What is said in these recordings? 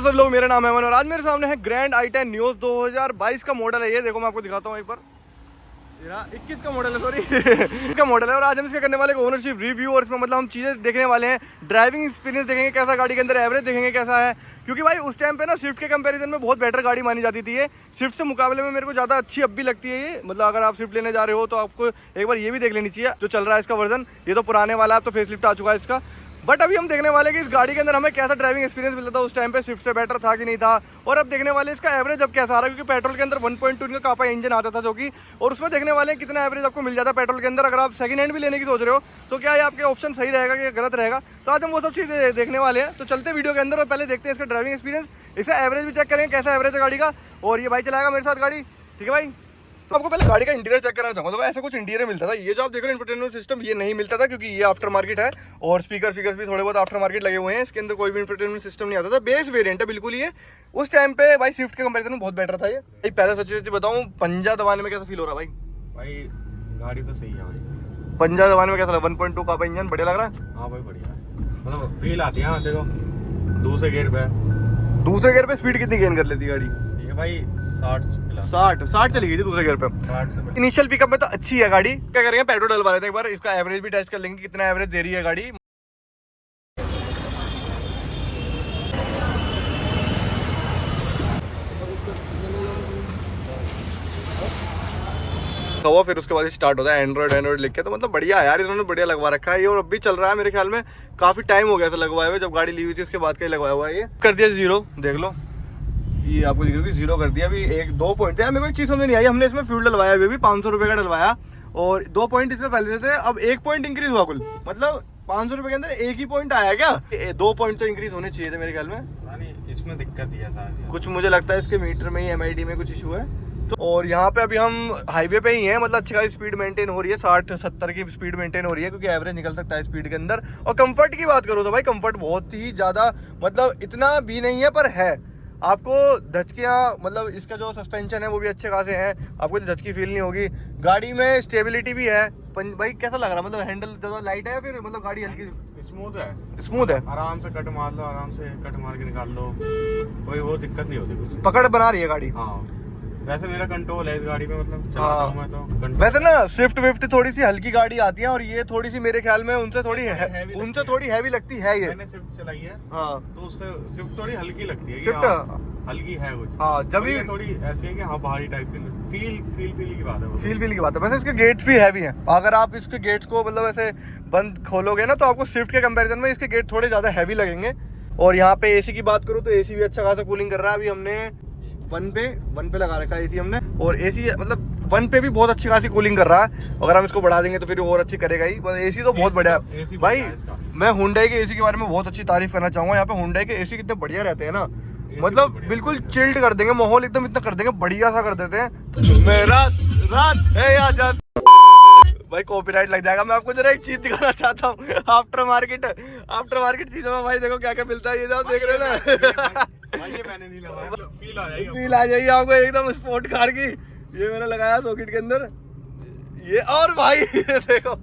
सब लोग, मेरा नाम है अमन और आज मेरे सामने है ग्रैंड i10 न्यूज़ 2022 का मॉडल है। ये देखो मैं आपको दिखाता हूँ एक बार। 21 का मॉडल है, सॉरी का मॉडल है। और आज हम इसके करने वाले ओनरशिप रिव्यू और इसमें मतलब हम चीज़ें देखने वाले हैं। ड्राइविंग एक्सपीरियंस देखेंगे कैसा, गाड़ी के अंदर एवरेज देखेंगे कैसा है, क्योंकि भाई उस टाइम पे ना स्विफ्ट के कंपैरिजन में बहुत बेटर गाड़ी मानी जाती थी ये। स्विफ्ट से मुकाबले में मेरे को ज़्यादा अच्छी अब भी लगती है ये। मतलब अगर आप स्विफ्ट लेने जा रहे हो तो आपको एक बार ये भी देख लेनी चाहिए जो चल रहा है इसका वर्जन। ये तो पुराने वाला है, अब तो फेसलिफ्ट आ चुका है इसका। बट अभी हम देखने वाले कि इस गाड़ी के अंदर हमें कैसा ड्राइविंग एक्सपीरियंस मिलता था उस टाइम पे, स्विफ्ट से बेटर था कि नहीं था। और अब देखने वाले इसका एवरेज अब कैसा आ रहा है, क्योंकि पेट्रोल के अंदर 1.2 इनका कापा इंजन आता था जो कि, और उसमें देखने वाले हैं कितना एवरेज आपको मिल जाता है पेट्रोल के अंदर। अगर आप सेकंड हैंड भी लेने की सोच रहे हो तो क्या ये आपके ऑप्शन सही रहेगा कि गलत रहेगा, तो आज हम वो सब चीज़ देखने वाले हैं। तो चलते वीडियो के अंदर और पहले देखते हैं इसका ड्राइविंग एक्सपीरियंस, इसका एवरेज भी चेक करेंगे कैसा एवरेज है गाड़ी का। और ये भाई चलाएगा मेरे साथ गाड़ी, ठीक है भाई। तो आपको पहले गाड़ी का इंटीरियर चेक करना चाहूँगा। तो ऐसा कुछ इंटीरियर मिलता था, ये जो आप देख रहे हो इंफोटेनमेंट सिस्टम ये नहीं मिलता था क्योंकि ये आफ्टर मार्केट है। और स्पीकर भी थोड़े बहुत आफ्टर मार्केट लगे हुए हैं, इसके अंदर कोई भी इंफोटेनमेंट सिस्टम नहीं आता था। बेस वेरिएंट है बिल्कुल ये। उस टाइम पे भाई स्विफ्ट के कंपैरिजन में बहुत बेटर था ये। भाई पहले सच्ची बताऊँ, पंजा दबाने में कैसा फील हो रहा है भाई गाड़ी तो सही है भाई। पंजा दबाने में कैसा लगा? 1.2 का इंजन बढ़िया लग रहा है। हाँ भाई बढ़िया है, मतलब फील आती है। देखो दूसरे गियर पे स्पीड कितनी गेन कर लेती है गाड़ी? भाई 60 चली गई थी दूसरे गियर पे। 60 से इनिशियल पिकअप में तो अच्छी है गाड़ी। क्या करेंगे, पेट्रोल डलवा लेते हैं एक बार, इसका एवरेज भी टेस्ट कर लेंगे कितना एवरेज दे रही है गाड़ी। हवा फिर उसके बाद स्टार्ट होता है एंड्रॉइड लिख के। तो मतलब बढ़िया है यार, इन्होंने बढ़िया लगवा रखा है ये। और अब भी चल रहा है मेरे ख्याल में, काफी टाइम हो गया था लगवाए हुए। जब गाड़ी ली हुई थी उसके बाद का लगवाया हुआ है ये। कर दिया 0, देख लो ये आपको दिख रहा है 0 कर दिया। अभी 1-2 पॉइंट थे, मेरे को एक चीज़ समझ नहीं आई। हमने इसमें फ्यूल डलवाया अभी 500 रुपये का डलवाया और 2 पॉइंट इसमें पहले थे, अब 1 पॉइंट इंक्रीज हुआ कुल। मतलब 500 रुपये के अंदर 1 ही पॉइंट आया क्या? 2 पॉइंट तो इंक्रीज होने चाहिए थे मेरे ख्याल में। इसमें दिक्कत ही है सारी कुछ मुझे लगता है इसके मीटर में ही MID में कुछ इशू है। तो और यहाँ पे अभी हम हाईवे पे ही हैं, मतलब अच्छी खासी स्पीड मेंटेन हो रही है, 60-70 की स्पीड मेंटेन हो रही है, क्योंकि एवरेज निकल सकता है स्पीड के अंदर। और कंफर्ट की बात करो तो भाई कंफर्ट बहुत ही ज़्यादा, मतलब इतना भी नहीं है पर है। आपको धचकियाँ, मतलब इसका जो सस्पेंशन है वो भी अच्छे खासे हैं, आपको धचकी फील नहीं होगी। गाड़ी में स्टेबिलिटी भी है। भाई कैसा लग रहा है, मतलब हैंडल ज़्यादा लाइट है या फिर मतलब गाड़ी हल्की स्मूथ है? आराम से कट मार लो, आराम से कट मार के निकाल लो, कोई वो दिक्कत नहीं होती कुछ। पकड़ बना रही है गाड़ी। हाँ वैसे मेरा कंट्रोल है इस गाड़ी में, मतलब हाँ। चलाता हूं मैं तो। वैसे ना स्विफ्ट विफ्ट थोड़ी सी हल्की गाड़ी आती है और ये थोड़ी सी मेरे ख्याल में उनसे थोड़ी हैवी लगती है ये। मैंने स्विफ्ट चलाई है हाँ, तो उससे स्विफ्ट थोड़ी हल्की लगती है। स्विफ्ट हल्की है कुछ। हाँ, जब भी थोड़ी ऐसी है कि हाँ भारी टाइप की फील की बात है। फील की बात है। वैसे इसके गेट्स भी हैवी हैं। अगर आप इसके गेट्स को मतलब ऐसे बंद खोलोगे ना तो आपको स्विफ्ट के कंपैरिजन में इसके गेट थोड़े ज़्यादा हैवी लगेंगे। और यहाँ पे एसी की बात करूँ तो एसी भी अच्छा खासा कूलिंग कर रहा है। अभी हमने वन पे लगा रखा है एसी हमने, और एसी मतलब 1 पे भी बहुत अच्छी खासी कूलिंग कर रहा है। अगर हम इसको बढ़ा देंगे तो फिर और अच्छी करेगा ही। बस एसी तो बहुत बढ़िया है भाई। मैं हुंडई के एसी के बारे में बहुत अच्छी तारीफ करना चाहूँगा। यहाँ पे हुंडई के एसी कितने बढ़िया रहते हैं ना, मतलब बिल्कुल चिल्ड कर देंगे, माहौल एकदम इतना कर देंगे, बढ़िया सा कर देते हैं। मेरा रात है या भाई कॉपीराइट लग जाएगा। मैं आपको जरा एक चीज दिखाना चाहता हूँ, आफ्टर मार्केट चीजों में भाई देखो क्या क्या मिलता है। ये जो देख रहे हो ना फील आ जाएगी आपको एकदम स्पोर्ट कार की। ये मैंने लगाया सॉकेट के अंदर ये, और भाई देखो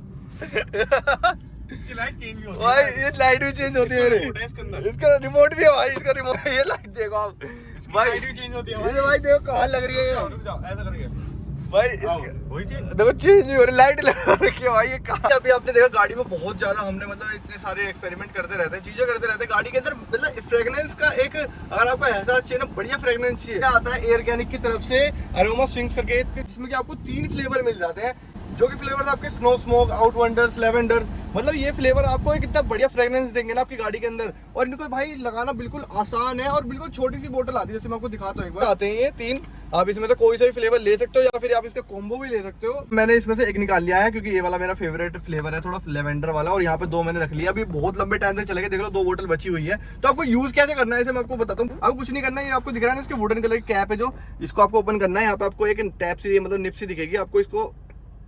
इसकी लाइट चेंज भी होती है भाई, ये लाइट भी चेंज होती है मेरी। इसका रिमोट भी है भाई, इसका रिमोट। ये लाइट देखो आप भाई, लाइट भी चेंज होती है भाई देखो कहाँ लग रही है ऐसा करके भाई। देखो चेंज हो रही लाइट लगा रखी है भाई। ये कहाँ अभी आपने देखा गाड़ी में बहुत ज्यादा हमने मतलब इतने सारे एक्सपेरिमेंट करते रहते हैं, चीजें करते रहते हैं गाड़ी के अंदर। मतलब फ्रेगनेंस का एक, अगर आपको एहसास चाहिए ना, बढ़िया फ्रेगनेंस चाहिए, आता है एयरगैनिक की तरफ से अरोमा स्विंग्स करके, जिसमें कि आपको 3 फ्लेवर मिल जाते हैं, जो कि फ्लेवर आपके snow smoke, out wonders, lavenders. मतलब ये फ्लेवर आपको एक इतना बढ़िया फ्रेगनेंस देंगे ना आपकी गाड़ी के अंदर। और इनको भाई लगाना बिल्कुल आसान है, और बिल्कुल छोटी सी बोतल आती है, जैसे मैं आपको दिखाता हूँ एक बार। आते हैं ये 3, आप इसमें से कोई सा भी फ्लेवर ले सकते हो या फिर आप इसका कॉम्बो भी ले सकते हो। मैंने इसमें से एक निकाल लिया है क्योंकि ये वाला मेरा फेवरेट फ्लेवर है, थोड़ा लेवेंडर वाला। और यहाँ पे 2 मैंने रख लिया, अभी बहुत लंबे टाइम तक चलेगा। देख लो 2 बोतल बची हुई है। तो आपको यूज कैसे करना है इसे मैं आपको बताता हूँ। आपको कुछ नहीं करना है, ये आपको दिख रहा है ना, इसके वुडन कलर की कैप है जो, इसको आपको ओपन करना है। यहाँ पे आपको एक टैप से मतलब निप से दिखेगी, आपको इसको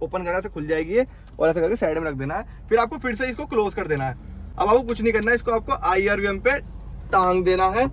ओपन करना से खुल जाएगी ये, और ऐसा करके साइड में रख देना है। फिर आपको फिर से इसको क्लोज कर देना है। अब आपको कुछ नहीं करना है, इसको आपको IRVM पे टांग देना है।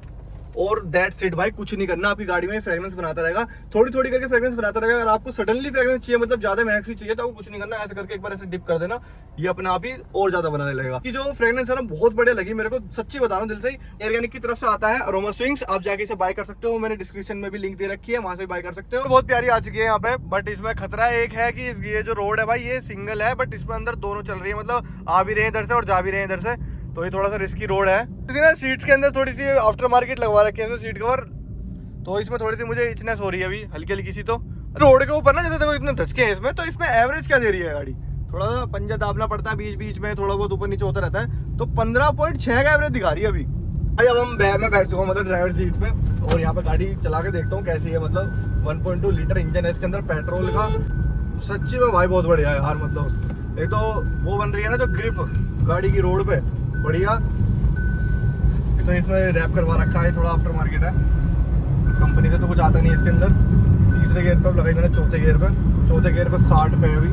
और दैट्स इट भाई, कुछ नहीं करना। आपकी गाड़ी में फ्रेग्रेंस बनाता रहेगा, थोड़ी थोड़ी करके फ्रेग्रेंस बनाता रहेगा। अगर आपको सडनली फ्रेग्रेंस चाहिए, मतलब ज्यादा महक सी चाहिए, तो आपको कुछ नहीं करना, ऐसे करके एक बार ऐसे डिप कर देना, ये अपने आप ही और ज्यादा बनाने लगेगा। कि जो फ्रेग्रेंस है ना बहुत बढ़िया लगी मेरे को, सच्ची बता रहा हूँ दिल से। एयरगैनिक की तरफ से आता है अरोमा स्विंग्स, आप जाके इसे बाय कर सकते हो, मैंने डिस्क्रिप्शन में भी लिंक दे रखी है, वहां से बाय कर सकते हो। बहुत प्यारी आ चुकी है यहाँ पे, बट इसमें खतरा एक है कि ये जो रोड है भाई ये सिंगल है, बट इसमें अंदर दोनों चल रही है, मतलब आ भी रहे हैं इधर से और जा भी रहे हैं इधर से, तो ये थोड़ा सा रिस्की रोड है। इसी ना सीट्स के अंदर थोड़ी सी आफ्टर मार्केट लगवा रखी है सीट कवर, तो इसमें थोड़ी सी मुझे इचनेस हो रही है अभी हल्की हल्की सी। तो रोड के ऊपर ना जैसे देखो इतने धचके हैं इसमें, तो इसमें एवरेज क्या दे रही है गाड़ी, थोड़ा सा पंजा दाबना पड़ता है बीच बीच में, थोड़ा बहुत ऊपर नीचे होता रहता है, तो 15.6 का एवरेज दिखा रही है अभी भाई। अब मैं बैठ चुका हूँ मतलब ड्राइवर सीट पे, और यहाँ पे गाड़ी चला के देखता हूँ कैसी है। मतलब 1.2 लीटर इंजन है इसके अंदर पेट्रोल का, सच्ची में भाई बहुत बढ़िया है यार। मतलब एक तो वो बन रही है ना जो ग्रिप गाड़ी की रोड पे, बढ़िया। तो इसमें रैप करवा रखा है, थोड़ा आफ्टर मार्केट है, कंपनी से तो कुछ आता नहीं है इसके अंदर। तीसरे गियर पर लगाई मैंने, चौथे गियर पे 60 पे है अभी।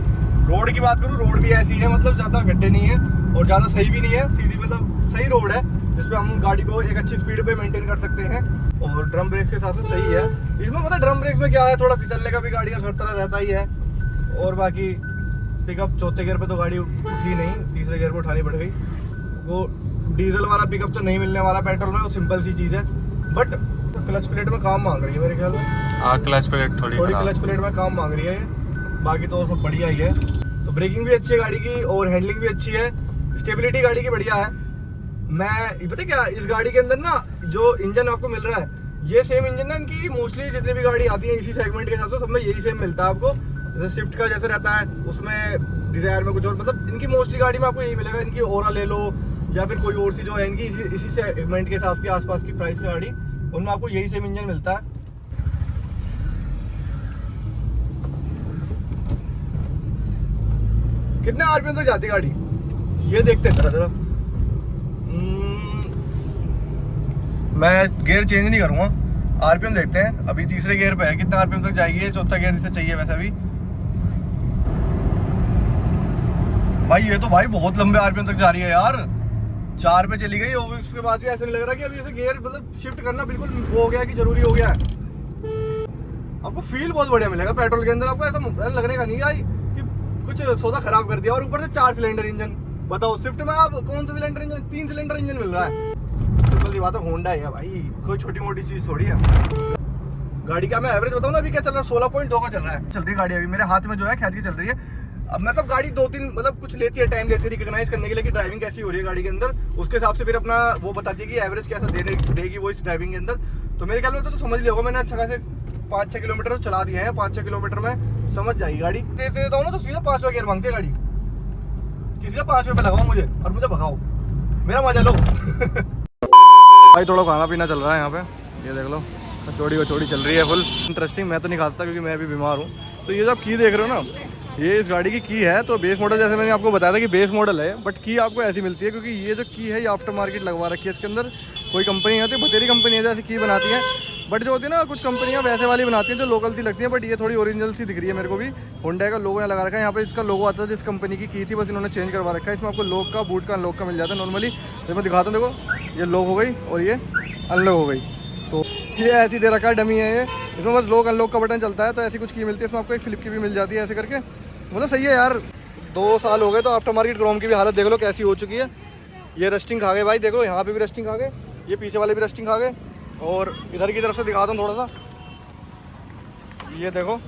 रोड की बात करूँ, रोड भी ऐसी है, मतलब ज़्यादा गड्ढे नहीं है और ज़्यादा सही भी नहीं है, सीधी मतलब सही रोड है, जिसपे हम गाड़ी को एक अच्छी स्पीड पे मेंटेन कर सकते हैं। और ड्रम ब्रेक्स के हिसाब से सही है इसमें। मतलब ड्रम ब्रेक्स में क्या है, थोड़ा फिसलने का भी गाड़ी का खतरा रहता ही है, और बाकी पिकअप चौथे गियर पे तो गाड़ी उठी नहीं, तीसरे गियर पे उठानी पड़ गई। वो डीजल वाला पिकअप तो नहीं मिलने वाला पेट्रोल में, वो सिंपल सी चीज़ है, बट क्लच प्लेट में काम मांग रही है मेरे ख्याल में। हाँ क्लच प्लेट थोड़ी क्लच प्लेट में काम मांग रही है, बाकी तो सब बढ़िया ही है। तो ब्रेकिंग भी अच्छी है गाड़ी की, और हैंडलिंग भी अच्छी है, स्टेबिलिटी गाड़ी की बढ़िया है। मैं पता क्या, इस गाड़ी के अंदर ना जो इंजन आपको मिल रहा है, ये सेम इंजन ना इनकी मोस्टली जितनी भी गाड़ी आती है इसी सेगमेंट के हिसाब से, सब में यही सेम मिलता है आपको। जैसे स्विफ्ट का जैसे रहता है, उसमें डिजायर में कुछ और, मतलब इनकी मोस्टली गाड़ी में आपको यही मिलेगा। इनकी ओरा ले लो या फिर कोई और सी जो है इनकी इसी सेगमेंट के हिसाब के आसपास की प्राइस की गाड़ी, उनमें आपको यही सेम इंजन मिलता है। कितने आरपीएम तक जाती है गाड़ी ये देखते हैं जरा। मैं गियर चेंज नहीं करूंगा, आरपीएम देखते हैं। अभी तीसरे गियर पे है, कितना आरपीएम तक जाएगी, चौथा गियर इसे चाहिए वैसे भी भाई। ये तो भाई बहुत लंबे आरपीएम तक जा रही है यार, 4 पे चली गई, और उसके बाद भी ऐसा नहीं लग रहा कि अभी इसे गियर मतलब शिफ्ट करना बिल्कुल हो गया कि जरूरी हो गया है। आपको फील बहुत बढ़िया मिलेगा पेट्रोल के अंदर, आपको ऐसा लगने का नहीं भाई कि कुछ सौदा खराब कर दिया। और ऊपर से 4 सिलेंडर इंजन, बताओ स्विफ्ट में आप कौन सा सिलेंडर इंजन, 3 सिलेंडर इंजन मिल रहा है। सिंपल सी बात है, होंडा है भाई, कोई छोटी मोटी चीज थोड़ी है। गाड़ी का मैं एवरेज बताऊँ ना, अभी क्या चल रहा है, 16.2 का चल रहा है। चल रही गाड़ी अभी मेरे हाथ में जो है खींच के चल रही है। अब मतलब गाड़ी 2-3 मतलब कुछ लेती है, टाइम लेती है रिकॉग्नाइज करने के लिए कि ड्राइविंग कैसी हो रही है गाड़ी के अंदर, उसके हिसाब से फिर अपना वो बताती है कि एवरेज कैसा देगी वो इस ड्राइविंग के अंदर। तो मेरे ख्याल में तो समझ लिया होगा, मैंने अच्छा खासे 5-6 किलोमीटर तो चला दिया है, 5-6 किलोमीटर में समझ जाएगी गाड़ी। तेज देता हूँ ना तो सीधा 5वां गियर मांगती है गाड़ी, किसी का 5वें पे लगाओ मुझे और मुझे भगाओ, मेरा मजा लो। भाई थोड़ा खाना पीना चल रहा है यहाँ पे, ये देख लो कचौड़ी चल रही है फुल इंटरेस्टिंग। मैं तो नहीं खाता क्योंकि मैं भी बीमार हूँ। तो ये जो आप की देख रहे हो ना, ये इस गाड़ी की है। तो बेस मॉडल जैसे मैंने आपको बताया था कि बेस मॉडल है, बट की आपको ऐसी मिलती है, क्योंकि ये जो की है ये आफ्टर मार्केट लगवा रखी है इसके अंदर। कोई कंपनी आती है, बतेरी कंपनी है जैसे की बनाती है, बट जो होती है ना कुछ कंपनियां वैसे वाली बनाती हैं जो लोकल सी लगती है, बट ये थोड़ी ओरिजिनल सी दिख रही है मेरे को भी। होंडा का लोगो यहाँ लगा रखा है, यहाँ पे इसका लोगो आता है जिस कंपनी की थी, बस इन्होंने चेंज करवा रखा है। इसमें आपको लॉक का, बूट का, अनलॉक का मिल जाता है नॉर्मली। तो मैं दिखाता हूँ, देखो ये लॉक हो गई और ये अनलॉक हो गई। तो ये ऐसी दे रखा है, डमी है ये, इसमें बस लॉक अनलॉक का बटन चलता है। तो ऐसी कुछ की मिलती है, इसमें आपको एक फ्लिप की भी मिल जाती है ऐसे करके। मतलब सही है यार, 2 साल हो गए। तो आफ्टर मार्केट क्रोम की भी हालत देख लो कैसी हो चुकी है। ये रस्टिंग खा गए भाई, देखो यहाँ पे भी रस्टिंग खा गए, ये पीछे वाले भी रस्टिंग खा गए। और इधर की तरफ से दिखाता हूँ थोड़ा सा, ये देखो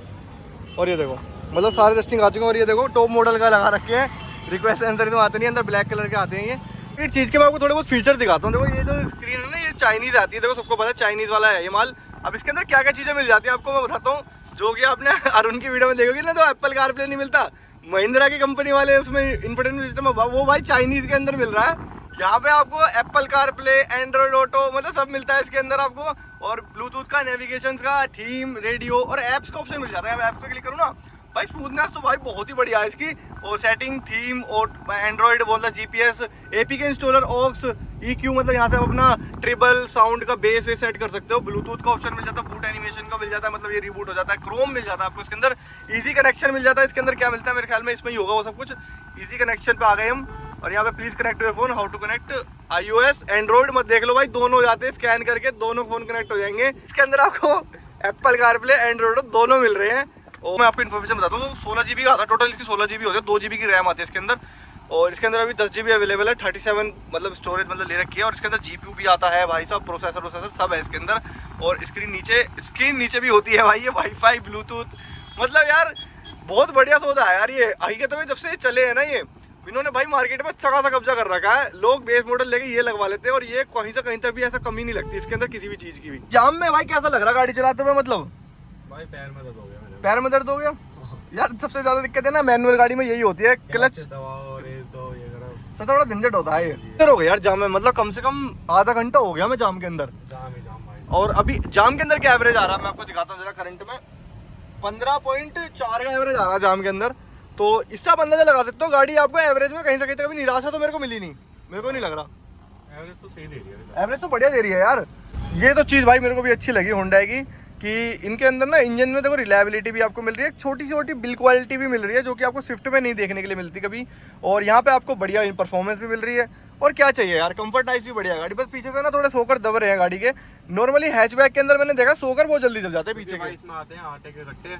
और ये देखो, मतलब सारे रस्टिंग आ चुके हैं। और ये देखो टॉप मॉडल का लगा रखे हैं, रिक्वेस्ट अंदर तो आते नहीं, अंदर ब्लैक कलर के आते हैं ये। फिर चीज़ के मैं आपको थोड़े बहुत फीचर दिखाता हूँ। देखो ये जो स्क्रीन है ना, ये चाइनीज़ आती है, देखो सबको पता है चाइनीज़ वाला है ये माल। अब इसके अंदर क्या क्या चीज़ें मिल जाती है आपको मैं बताता हूँ, जो कि आपने अरुण की वीडियो में देखोगे ना, तो एप्पल कारप्ले नहीं मिलता, महिंद्रा की कंपनी वाले उसमें इंफोटेनमेंट सिस्टम, वो भाई चाइनीज़ के अंदर मिल रहा है। यहाँ पे आपको एप्पल कारप्ले, एंड्रॉइड ऑटो, मतलब सब मिलता है इसके अंदर आपको। और ब्लूटूथ का, नेविगेशन का, थीम, रेडियो और ऐप्स का ऑप्शन मिल जाता है। ऐप्स पे क्लिक करूँ ना भाई, स्मूथनेस तो भाई बहुत ही बढ़िया है इसकी। और सेटिंग, थीम और एंड्रॉइड बोलता, GPS, APK installer, aux, EQ, मतलब यहाँ से आप अपना ट्रिबल साउंड का बेस वे सेट कर सकते हो। ब्लूटूथ का ऑप्शन मिल जाता है, बूट एनिमेशन का मिल जाता है, मतलब ये रिबूट हो जाता है। क्रोम मिल जाता है आपको इसके अंदर, इजी कनेक्शन मिल जाता है इसके अंदर। क्या मिलता है मेरे ख्याल में इसमें ही होगा वो सब कुछ। इजी कनेक्शन पे आ गए हम। और यहाँ पे please connect your phone, how to connect iOS Android मत देख लो भाई, दोनों हो जाते हैं, स्कैन करके दोनों फोन कनेक्ट हो जाएंगे। इसके अंदर आपको एप्पल कारप्ले एंड्रॉइड दोनों मिल रहे हैं। और मैं आपको इन्फॉर्मेशन बताता हूँ, 16 GB का आता है टोटल, इसकी 16 GB होती है, 2 GB की रैम आती है इसके अंदर। और इसके अंदर अभी 10 GB अवेलेबल है, 37 मतलब स्टोरेज मतलब ले रखी है। और इसके अंदर GPU भी आता है भाई साहब, प्रोसेसर सब है इसके अंदर। और स्क्रीन नीचे भी होती है भाई, ये वाईफाई ब्लूटूथ, मतलब यार बहुत बढ़िया सौदा है यार। ये हकीकत में जब से चले हैं ना, ये इन्होंने भाई मार्केट में अच्छा खासा कब्जा कर रखा है। लोग बेस मॉडल लेके ये लगवा लेते हैं और ये कहीं से कहीं तक भी ऐसा कमी नहीं लगती इसके अंदर किसी भी चीज की भी। जाम में भाई कैसा लग रहा गाड़ी चलाते हुए? मतलब भाई पैर में दर्द हो गया मेरे। पैर में दर्द हो गया यार। सबसे ज्यादा दिक्कत है ना मैनुअल गाड़ी में यही होती है, क्लच सबसे बड़ा झंझट होता है। ये हो गया यार जाम में, मतलब कम से कम आधा घंटा हो गया मैं जाम के अंदर। और अभी जाम के अंदर क्या एवरेज आ रहा है मैं आपको दिखाता हूँ जरा। करंट में 15.4 का एवरेज आ रहा है जाम के अंदर। तो इससे आप अंदाजा लगा सकते हो गाड़ी आपको एवरेज में कहीं से कहीं तक कभी निराशा तो मेरे को मिली नहीं, मेरे को नहीं लग रहा। एवरेज तो सही दे रही है, एवरेज तो बढ़िया दे रही है यार। ये तो चीज़ भाई मेरे को भी अच्छी लगी होंडा की, कि इनके अंदर ना इंजन में देखो रिलायबिलिटी भी आपको मिल रही है, छोटी छोटी बिल्ड क्वालिटी भी मिल रही है जो कि आपको स्विफ्ट में नहीं देखने के लिए मिलती कभी। और यहाँ पे आपको बढ़िया परफॉर्मेंस भी मिल रही है। और क्या चाहिए यार, कंफर्ट नाइस भी बढ़िया गाड़ी। बस पीछे से ना थोड़े सोकर दब रहे हैं गाड़ी के। नॉर्मली हैचबैक के अंदर मैंने देखा सोकर बहुत जल्दी दब जाते हैं पीछे के। इसमें आते हैं आटे के कट्टे,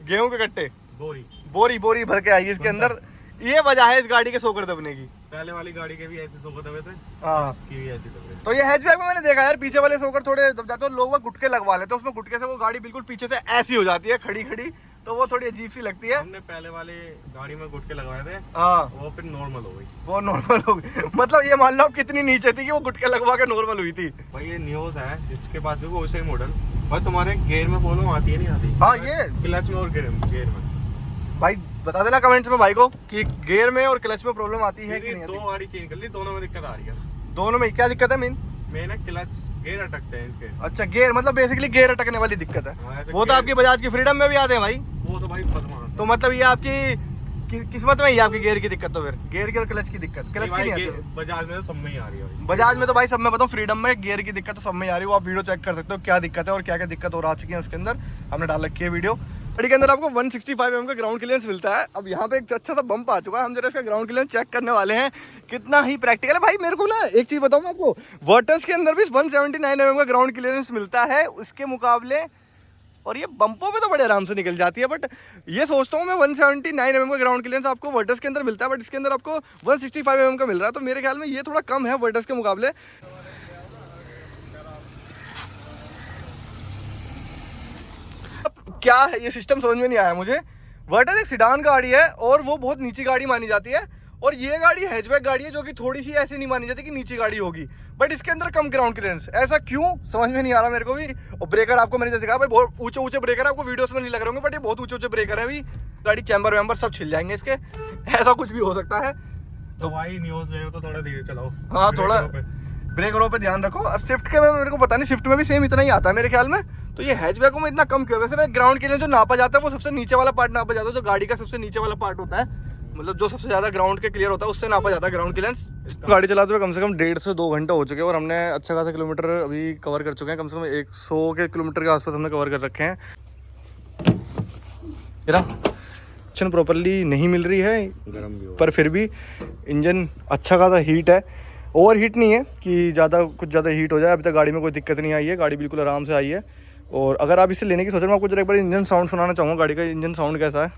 गेहूं के कट्टे, बोरी बोरी भर के आई इसके अंदर। ये वजह है इस गाड़ी के सोकर दबने की। पहले वाली गाड़ी के भी ऐसे सोकर दबे थे, हाँ इसकी भी ऐसी दबे। तो ये हैचबैक में मैंने देखा यार पीछे वाले सोकर थोड़े दब जाते हैं। लोग वो गुटके लगवा लेते हैं उसमें, गुटके से वो गाड़ी बिल्कुल पीछे से ऐसी हो जाती है खड़ी खड़ी, तो वो थोड़ी अजीब सी लगती है। हमने पहले वाले गाड़ी में गुटके लगवाए थे, हाँ वो फिर नॉर्मल हो गई। वो नॉर्मल हो गई, मतलब ये मान लो आप कितनी नीचे थी कि वो गुटके लगवा के नॉर्मल हुई थी। भाई ये न्यूज है जिसके पास भी वो वैसे ही मॉडल, भाई तुम्हारे गेयर में प्रॉब्लम आती है नहीं आती? हाँ ये क्लच में और गेयर में भाई बता देना कमेंट्स में भाई को कि गियर में और क्लच में प्रॉब्लम आती है कि नहीं आती। दो गाड़ी चेंज कर ली, दोनों में दिक्कत आ रही है। दोनों में क्या दिक्कत है मेन? ना क्लच गियर अटकते हैं इनके। अच्छा गियर मतलब बेसिकली गियर अटकने वाली दिक्कत है। हाँ, वो तो आपकी बजाज की फ्रीडम में भी आते हैं भाई। वो तो भाई बदमाश। तो मतलब ये आपकी किस्मत में ही आपकी गियर की दिक्कत। तो फिर गियर की और क्लच की दिक्कत, क्लच की नहीं आती। बजाज में तो सब में ही आ रही है। बजाज में तो भाई सब में बताऊँ, फ्रीडम में गियर की दिक्कत तो सब में ही आ रही है। वो आप वीडियो चेक कर सकते हो क्या दिक्कत है और क्या क्या दिक्कत और आ चुकी है उसके अंदर, हमने डाल रखी है वीडियो। गाड़ी के अंदर आपको 165 mm का ग्राउंड क्लियरेंस मिलता है। अब यहाँ पे एक अच्छा सा बम्प आ चुका है, हम जरा इसका ग्राउंड क्लियरेंस चेक करने वाले हैं कितना ही प्रैक्टिकल है। भाई मेरे को ना एक चीज़ बताऊँ आपको, वर्टस के अंदर भी 179 mm का ग्राउंड क्लियरेंस मिलता है उसके मुकाबले, और ये बम्पों पे तो बड़े आराम से निकल जाती है। बट ये सोचता हूँ मैं 179 mm का ग्राउंड क्लियरेंस आपको वर्टस के अंदर मिलता है, बट इसके अंदर आपको 165 mm का मिल रहा है। तो मेरे ख्याल में ये थोड़ा कम है वर्टस के मुकाबले। क्या है ये सिस्टम समझ में नहीं आया मुझे। वर्टस एक सिडान गाड़ी है और वो बहुत नीची गाड़ी मानी जाती है, और ये गाड़ी हैचबैक गाड़ी है जो कि थोड़ी सी ऐसी नहीं मानी जाती कि नीची गाड़ी होगी, बट इसके अंदर कम ग्राउंड क्लियरेंस। ऐसा क्यों समझ में नहीं आ रहा मेरे को भी। और ब्रेकर आपको मैंने जैसे कहा भाई बहुत ऊंचे ऊंचे ब्रेकर है, आपको वीडियोस में नहीं लग रहे होंगे बट ये बहुत ऊंचे ऊंचे ब्रेकर है। अभी गाड़ी चैम्बर वैम्बर सब छिल जाएंगे इसके, ऐसा कुछ भी हो सकता है। तो भाई न्यूज ले तो थोड़ा धीरे चलाओ। हाँ थोड़ा ब्रेकरों पे ध्यान रखो। और स्विफ्ट के में मेरे को पता नहीं, स्विफ्ट में भी सेम इतना ही आता है मेरे ख्याल में। तो ये हैचबैकों में इतना कम क्यों? वैसे ग्राउंड के लिए जो नापा जाता है वो सबसे नीचे वाला पार्ट नापा जाता है, जो गाड़ी का सबसे नीचे वाला पार्ट होता है, मतलब जो सबसे ज्यादा ग्राउंड के क्लियर होता है उससे नापा जाता है ग्राउंड क्लियरेंस। गाड़ी चलाते हुए कम से कम 1.5 से 2 घंटे हो चुके हैं और हमने अच्छा खासा किलोमीटर अभी कवर कर चुके हैं। कम से कम 100 के किलोमीटर के आसपास हमने कवर कर रखे हैं। मेरा इंजन प्रॉपरली नहीं मिल रही है गर्म भी पर फिर भी इंजन अच्छा खासा हीट है। ओवर हीट नहीं है कि कुछ ज़्यादा हीट हो जाए। अभी तक गाड़ी में कोई दिक्कत नहीं आई है, गाड़ी बिल्कुल आराम से आई है। और अगर आप इसे लेने की सोच रहे हो, मैं आपको जरा एक बार इंजन साउंड सुनाना चाहूँगा। गाड़ी का इंजन साउंड कैसा है।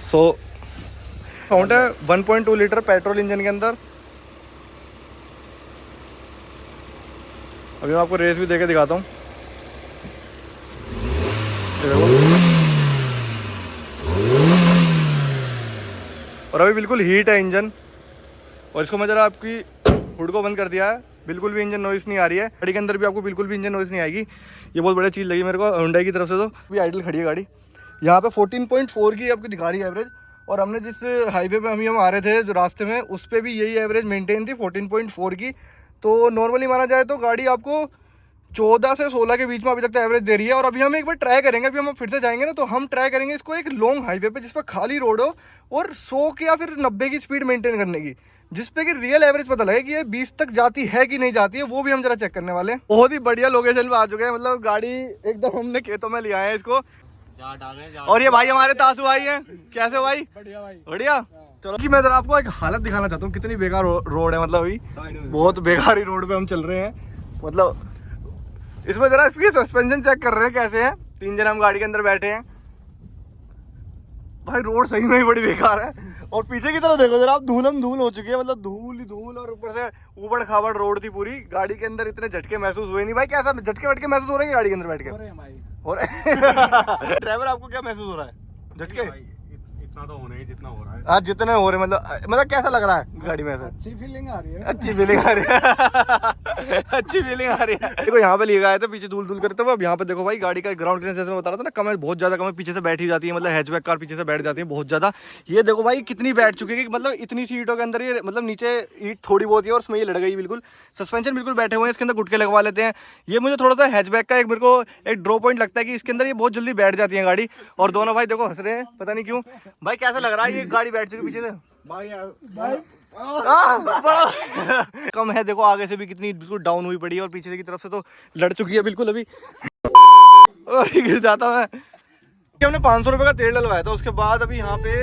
साउंड है 1.2 लीटर पेट्रोल इंजन के अंदर। अभी मैं आपको रेस भी देके दिखाता हूँ। और अभी बिल्कुल हीट है इंजन। और इसको मैं जरा आपकी हुड को बंद कर दिया है, बिल्कुल भी इंजन नॉइस नहीं आ रही है। गाड़ी के अंदर भी आपको बिल्कुल भी इंजन नॉइस नहीं आएगी। ये बहुत बढ़िया चीज़ लगी मेरे को हुंडई की तरफ से। तो भी आइडल खड़ी है गाड़ी। यहाँ पे 14.4 की आपकी दिखा रही है एवरेज, और हमने जिस हाईवे पे हम आ रहे थे जो रास्ते में, उस पर भी यही एवरेज मेंटेन थी 14.4 की। तो नॉर्मली माना जाए तो गाड़ी आपको 14 से 16 के बीच में अभी तक तो एवरेज दे रही है। और अभी हम एक बार ट्राई करेंगे, अभी हम फिर से जाएंगे ना, तो हम ट्राई करेंगे इसको एक लॉन्ग हाईवे पे जिस पर खाली रोड हो और 100 की या फिर 90 की स्पीड मेंटेन करने की, जिस पे कि रियल एवरेज पता लगे कि ये 20 तक जाती है कि नहीं जाती है। वो भी हम जरा चेक करने वाले हैं। बहुत ही बढ़िया लोकेशन पे आ चुके हैं, मतलब गाड़ी एकदम हमने खेतों में लिया है इसको। जाट आ गए। और ये भाई हमारे तासू भाई हैं। कैसे हो भाई? बढ़िया भाई। बढ़िया। चलो कि मैं जरा आपको एक हालत दिखाना चाहता हूँ, कितनी बेकार रोड है। मतलब अभी बहुत बेकार ही रोड पे हम चल रहे हैं। मतलब इसमें जरा इसकी सस्पेंशन चेक कर रहे हैं कैसे है। 3 जन हम गाड़ी के अंदर बैठे हैं भाई। रोड सही में ही बड़ी बेकार है। और पीछे की तरफ देखो जरा, आप धूलम धूल हो चुकी है। मतलब धूल ही धूल, और ऊपर से ऊबड़ खाबड़ रोड थी पूरी। गाड़ी के अंदर इतने झटके महसूस हुए नहीं भाई। कैसा झटके वटके महसूस हो रहे हैं गाड़ी के अंदर बैठ के? हो रहे ड्राइवर आपको क्या महसूस हो रहा है? झटके इतना तो होना ही जितना हो रहा है। हाँ जितने हो रहे, मतलब कैसा लग रहा है गाड़ी में से? अच्छी फीलिंग आ रही है। अच्छी फीलिंग आ रही है। अच्छी फीलिंग आ रही है। देखो यहाँ पे लिए गए थे पीछे धूल धूल करते हुए। अब यहाँ पे देखो भाई गाड़ी का ग्राउंड क्लियरेंस, जैसे मैं बता रहा था ना, कम है, बहुत ज्यादा कम है। पीछे से बैठी जाती है, मतलब हैचबैक कार पीछे से बैठ जाती है बहुत ज्यादा। ये देखो भाई कितनी बैठ चुकी है, मतलब इतनी सीटों के अंदर ये, मतलब नीचे ईट थोड़ी बहुत है और उसमें ये लड़ गई बिल्कुल। सस्पेंशन बिल्कुल बैठे हुए हैं, इसके अंदर गुटके लगवा लेते हैं। ये मुझे थोड़ा सा हैचबैक का एक मेरे को एक ड्रॉ पॉइंट लगता है कि इसके अंदर ये बहुत जल्दी बैठ जाती है गाड़ी। और दोनों भाई देखो हंस रहे हैं, पता नहीं क्यों। भाई कैसा लग रहा है ये गाड़ी बैठ चुकी पीछे से? भाई बड़ा कम है। देखो आगे से भी कितनी बिल्कुल डाउन हुई पड़ी है, और पीछे से की तरफ से तो लड़ चुकी है बिल्कुल। अभी गिर जाता मैं। हमने 500 रुपए का तेल डलवाया था, उसके बाद अभी यहाँ पे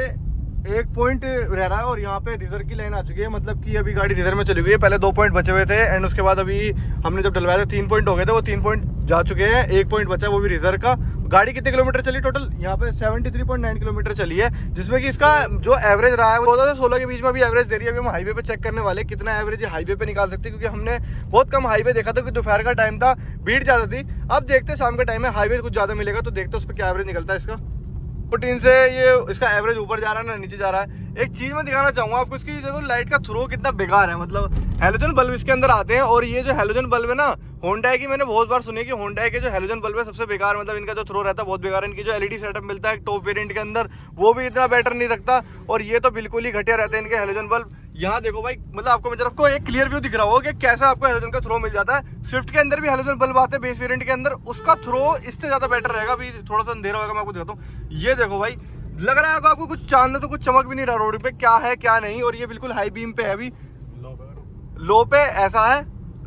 1 पॉइंट रह रहा है, और यहाँ पे रिजर्व की लाइन आ चुकी है। मतलब कि अभी गाड़ी रिजर्व में चली हुई है। पहले 2 पॉइंट बचे हुए थे, एंड उसके बाद अभी हमने जब डलवाया था 3 पॉइंट हो गए थे। वो 3 पॉइंट जा चुके हैं, 1 पॉइंट बचा, वो भी रिजर्व का। गाड़ी कितने किलोमीटर चली टोटल? यहाँ पे 73.9 किलोमीटर चली है, जिसमें कि इसका जो एवरेज रहा है वो 14 से 16 के बीच में अभी एवरेज दे रही है। अभी हम हाईवे पे चेक करने वाले कितना एवरेज हाईवे पे निकाल सकते हैं, क्योंकि हमने बहुत कम हाईवे देखा था, क्योंकि दोपहर का टाइम था, भीड़ ज्यादा थी। अब देखते शाम के टाइम में हाईवे कुछ ज्यादा मिलेगा, तो देखते उस पर क्या एवरेज निकलता है इसका। 14 से ये इसका एवरेज ऊपर जा रहा है ना नीचे जा रहा है। एक चीज मैं दिखाना चाहूंगा आपको, इसकी देखो लाइट का थ्रो कितना बेकार है। मतलब हेलोजन बल्ब इसके अंदर आते हैं, और ये जो हेलोजन बल्ब है ना, होंडा की मैंने बहुत बार सुनी है कि होंडा के जो हेलोजन बल्ब है सबसे बेकार, मतलब इनका जो थ्रो रहता है बहुत बेकार है। इनकी जो एलईडी सेटअप मिलता है टॉप वेरिएंट के अंदर, वो भी इतना बेटर नहीं रखता, और ये तो बिल्कुल ही घटिया रहते हैं इनके हेलोजन बल्ब। यहाँ देखो भाई, मतलब आपको मेरे को एक क्लियर व्यू दिख रहा होगा कि कैसा आपको हेलोजन का थ्रो मिल जाता है। स्विफ्ट के अंदर भी हेलोजन बल्ब आते हैं बेस वेरिएंट के अंदर, उसका थ्रो इससे ज्यादा बेटर रहेगा। अभी थोड़ा सा अंधेरा होगा, मैं आपको दिखाता हूँ। ये देखो भाई, लग रहा है आपको कुछ चांद तो कुछ चमक भी नहीं रहा रोड पे, क्या है क्या नहीं। और ये बिल्कुल हाई बीम पे है, अभी लो पे ऐसा है,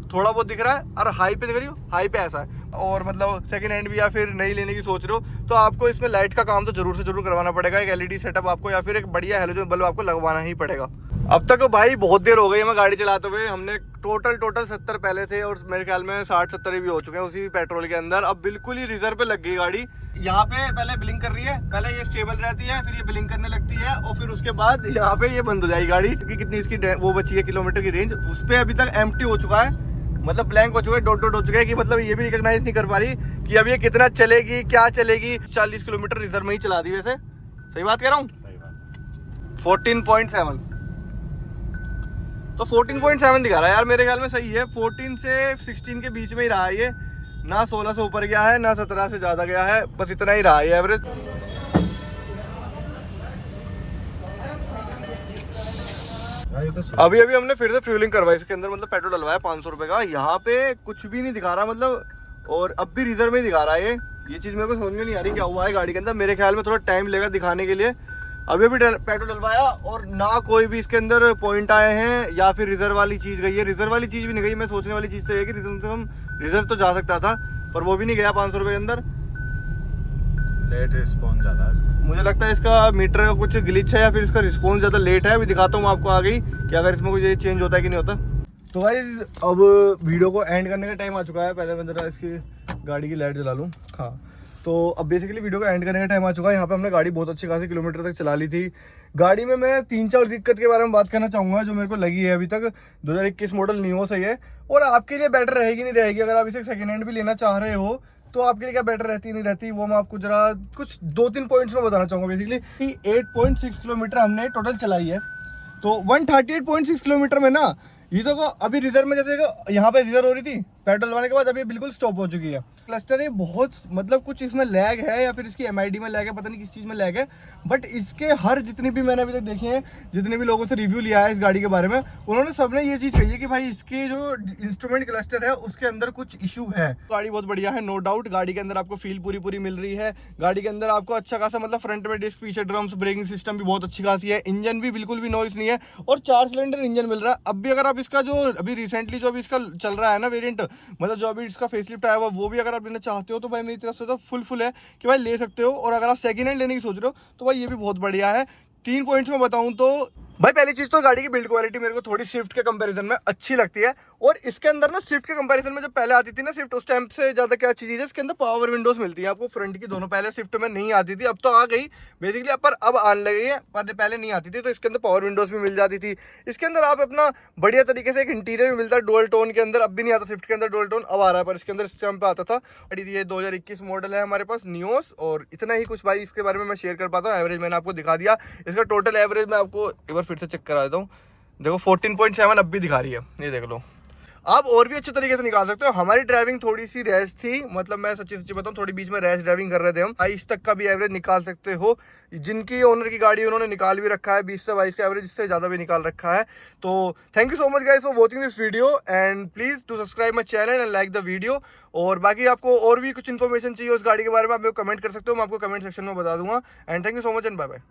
थोड़ा बहुत दिख रहा है, और हाई पे दिख रही हो, हाई पे ऐसा है। और मतलब सेकंड हैंड भी या फिर नई लेने की सोच रहे हो तो आपको इसमें लाइट का काम तो जरूर से जरूर करवाना पड़ेगा। एक एलईडी सेटअप आपको, या फिर एक बढ़िया हेलोजन बल्ब आपको लगवाना ही पड़ेगा। अब तक भाई बहुत देर हो गई है मैं गाड़ी चलाते हुए। हमने टोटल 70 पहले थे, और मेरे ख्याल में 60-70 भी हो चुके हैं उसी पेट्रोल के अंदर। अब बिल्कुल ही रिजर्व पे लग गई गाड़ी। यहाँ पे पहले बिलिंग कर रही है, पहले ये स्टेबल रहती है, फिर ये बिलिंग करने लगती है, और फिर उसके बाद यहाँ पे ये बंद हो जाएगी गाड़ी। क्योंकि कितनी इसकी वो बची है किलोमीटर की रेंज, उस पर अभी तक एम्प्टी हो चुका है, मतलब ब्लैंक हो चुका है, डॉट हो चुका है, कि मतलब ये भी रिकॉग्नाइज नहीं कर पा रही कि अब ये कितना चलेगी क्या चलेगी। 40 किलोमीटर रिजर्व में ही चला दी वैसे, सही बात कह रहा हूँ? 14.7 तो 14.7 दिखा रहा है यार, मेरे ख्याल में सही है। 14 से 16 के बीच में ही रहा है ये, ना 16 से ऊपर गया है ना 17 से ज्यादा गया है, बस इतना ही रहा है एवरेज। अभी अभी हमने फिर से फ्यूलिंग करवाई इसके अंदर, मतलब पेट्रोल डलवाया 500 रुपए का। यहाँ पे कुछ भी नहीं दिखा रहा, मतलब, और अब भी रिजर्व में ही दिखा रहा है ये चीज मेरे को समझ में नहीं आ रही क्या हुआ है गाड़ी के अंदर। मेरे ख्याल में थोड़ा टाइम लगेगा दिखाने के लिए। अभी अभी पेट्रोल डलवाया, और ना कोई भी इसके अंदर पॉइंट आए हैं, या फिर रिजर्व वाली चीज गई है। रिजर्व वाली चीज भी नहीं गई। मैं सोचने वाली चीज तो ये कि रिजर्व तो जा सकता था, पर वो भी नहीं गया 500 रुपए के अंदर। लेट रिस्पॉन्स ज़्यादा है। मुझे लगता है इसका मीटर का कुछ ग्लिच है, या फिर इसका रिस्पॉन्स ज़्यादा लेट है। अभी दिखाता हूँ आपको आगे ही कि अगर इसमें कुछ चेंज होता है कि नहीं होता। तो भाई अब वीडियो को एंड करने का टाइम आ चुका है। पहले मैं जरा इसकी गाड़ी की लाइट जला लूँ। हाँ, तो अब बेसिकली वीडियो को एंड करने का टाइम आ चुका है। यहाँ पे हमने गाड़ी बहुत अच्छी खासी किलोमीटर तक चला ली थी। गाड़ी में मैं 3-4 दिक्कत के बारे में बात करना चाहूँगा जो मेरे को लगी है अभी तक। 2021 मॉडल नियो सही है, और आपके लिए बेटर रहेगी नहीं रहेगी। अगर आप इसे सेकेंड हैंड भी लेना चाह रहे हो तो आपके लिए क्या बेटर रहती नहीं रहती, वो मैं आपको जरा कुछ 2-3 पॉइंट्स में बताना चाहूँगा। बेसिकली 8.6 किलोमीटर हमने टोटल चलाई है, तो 138.6 किलोमीटर में ना ये तो अभी रिजर्व में, जैसे यहाँ पे रिजर्व हो रही थी पेट्रोल डलवाने के बाद, अभी बिल्कुल स्टॉप हो चुकी है। क्लस्टर है बहुत, मतलब कुछ इसमें लैग है, या फिर इसकी एमआईडी में लैग है, पता नहीं किस चीज़ में लैग है। बट इसके हर जितनी भी मैंने अभी तक देखे हैं, जितने भी लोगों से रिव्यू लिया है इस गाड़ी के बारे में, उन्होंने सबने ये चीज़ कही है कि भाई इसके जो इंस्ट्रूमेंट क्लस्टर है उसके अंदर कुछ इशू है। गाड़ी बहुत बढ़िया है, नो डाउट। गाड़ी के अंदर आपको फील पूरी मिल रही है। गाड़ी के अंदर आपको अच्छा खासा, मतलब फ्रंट में डिस्क, पीछे ड्रम्स, ब्रेकिंग सिस्टम भी बहुत अच्छी खासी है। इंजन भी बिल्कुल भी नॉइस नहीं है, और 4 सिलेंडर इंजन मिल रहा है। अब भी अगर आप इसका जो अभी रिसेंटली जो अभी इसका चल रहा है ना वेरिएंट, मतलब जो अभी इसका फेसलिफ्ट आया हुआ, वो भी अगर आप लेना चाहते हो तो भाई मेरी तरफ से तो फुल है कि भाई ले सकते हो। और अगर आप सेकंड हैंड लेने की सोच रहे हो तो भाई ये भी बहुत बढ़िया है। 3 पॉइंट्स में बताऊं तो भाई पहली चीज तो गाड़ी की बिल्ड क्वालिटी मेरे को थोड़ी स्विफ्ट के कंपैरिजन में अच्छी लगती है। और इसके अंदर ना स्विफ्ट के कंपैरिजन में जब पहले आती थी ना स्विफ्ट, उस टाइम से ज्यादा क्या अच्छी चीज है, इसके अंदर पावर विंडोज मिलती है आपको फ्रंट की दोनों। पहले स्विफ्ट में नहीं आती थी, अब तो आ गई बेसिकली, पर अब आने लगी है, पर पहले नहीं आती थी। तो इसके अंदर पावर विंडोज भी मिल जाती थी। इसके अंदर आप अपना बढ़िया तरीके से एक इंटीरियर भी मिलता है डुअल टोन के अंदर। अब भी नहीं आता स्विफ्ट के अंदर डुअल टोन, अब आ रहा है, पर इसके अंदर इस टाइम पे आता था। ये 2021 मॉडल है हमारे पास नियोस। और इतना ही कुछ भाई इसके बारे में मैं शेयर कर पाता हूँ। एवरेज मैंने आपको दिखा दिया। इसका टोटल एवरेज मैं आपको एक बार फिर से चेक करा देता हूँ। देखो 14.7 अब भी दिखा रही है, ये देख लो। आप और भी अच्छे तरीके से निकाल सकते हो। हमारी ड्राइविंग थोड़ी सी रैश थी, मतलब मैं सच्ची बताऊं, थोड़ी बीच में रैश ड्राइविंग कर रहे थे हम। 22 तक का भी एवरेज निकाल सकते हो। जिनकी ओनर की गाड़ी उन्होंने निकाल भी रखा है 20 से 22 का एवरेज, इससे ज़्यादा भी निकाल रखा है। तो thank you so much guys for watching this video and please to subscribe my channel and like the video. और बाकी आपको और भी कुछ इन्फॉर्मेशन चाहिए उस गाड़ी के बारे में, आप मेरे को कमेंट कर सकते हो, मैं आपको कमेंट सेक्शन में बता दूंगा। And thank you so much and bye bye.